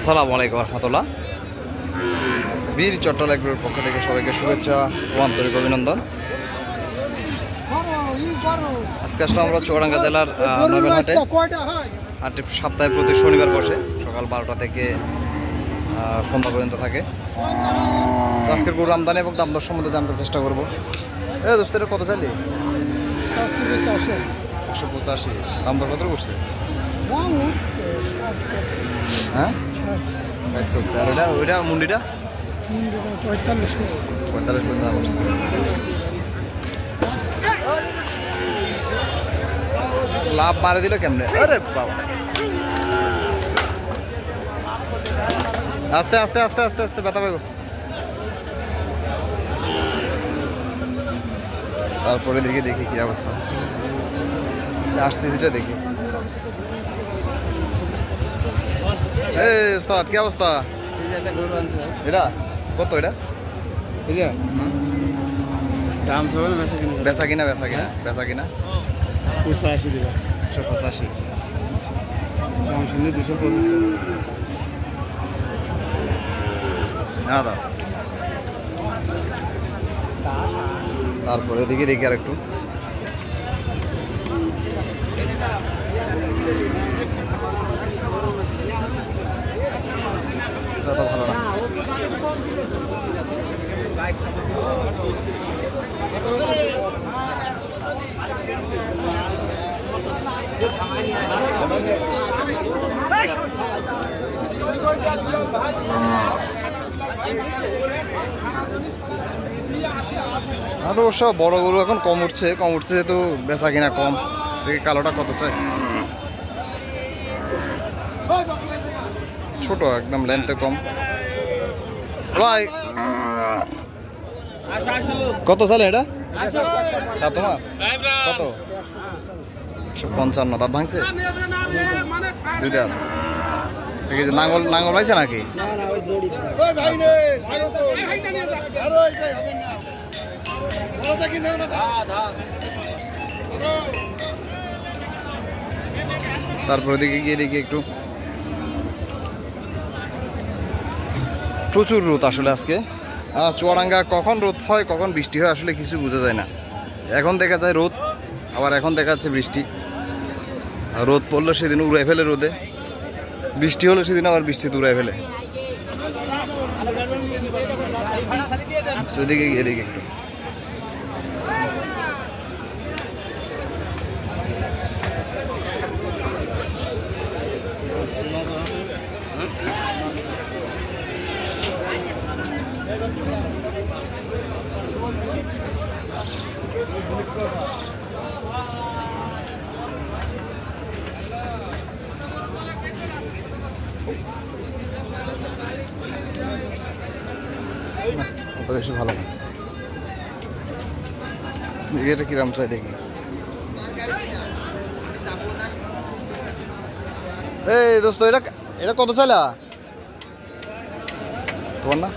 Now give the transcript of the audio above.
আসসালামু আলাইকুম রহমতুল্লাহ। বীর চট্টল এগ্রোর পক্ষ থেকে সবাইকে শুভেচ্ছা ও আন্তরিক অভিনন্দন। আজকে আসলে আমরা চুয়াডাঙ্গা জেলার নয়বেলহাটে। হাটটি সপ্তাহে প্রতি শনিবার বসে, সকাল 12টা থেকে সন্ধ্যা পর্যন্ত থাকে। আজকের গরুর আমদানি এবং দাম দর সম্বন্ধে জানতে চেষ্টা করবো। দোস্ত, এটা কত চাইলি? 185। দাম দর কত করছে? হ্যাঁ, আর ওইটা মুন্ডিটা 45 দাম আসছে। লাভ মারে দিল কেমনে? আরে বাবা, আস্তে আস্তে আস্তে আস্তে আস্তে ব্যথা পাইব। তারপরে দেখি কি অবস্থা। আরসিসিটা দেখি। এই ওস্তাদ, কি অবস্থা? এটা কত? এটা দাম সব বেচা কিনা 85 দিবা 185। দাম শুনে 250। না দাও। তারপরে দেখি আর একটু। ভালো না। আর অবশ্য বড় গরু এখন কম উঠছে যেহেতু বেচা কিনা কম। দেখি কালোটা কত চাই। ছোট একদম, লেন্থে কম। ভাই কত চালে এটা? তোমার কত? 155। দাঁত ভাঙছে? দুই দাঁত। ঠিক আছে। নাঙ্গল পাইছে নাকি? তারপরে দেখি একটু। প্রচুর রোদ আসলে আজকে। চুয়াডাঙ্গা কখন রোদ হয় কখন বৃষ্টি হয় আসলে কিছু বোঝা যায় না। এখন দেখা যায় রোদ, আবার এখন দেখা যাচ্ছে বৃষ্টি। রোদ পড়লে সেদিন উড়াই ফেলে রোদে, বৃষ্টি হলে সেদিন আবার বৃষ্টিতে উড়াই ফেলে। তো এদিকে একটু। বেশি ভালো না। এটা কিরাম চাই দেখি। এই দোস্ত, এটা কত চাইলা তোমার? না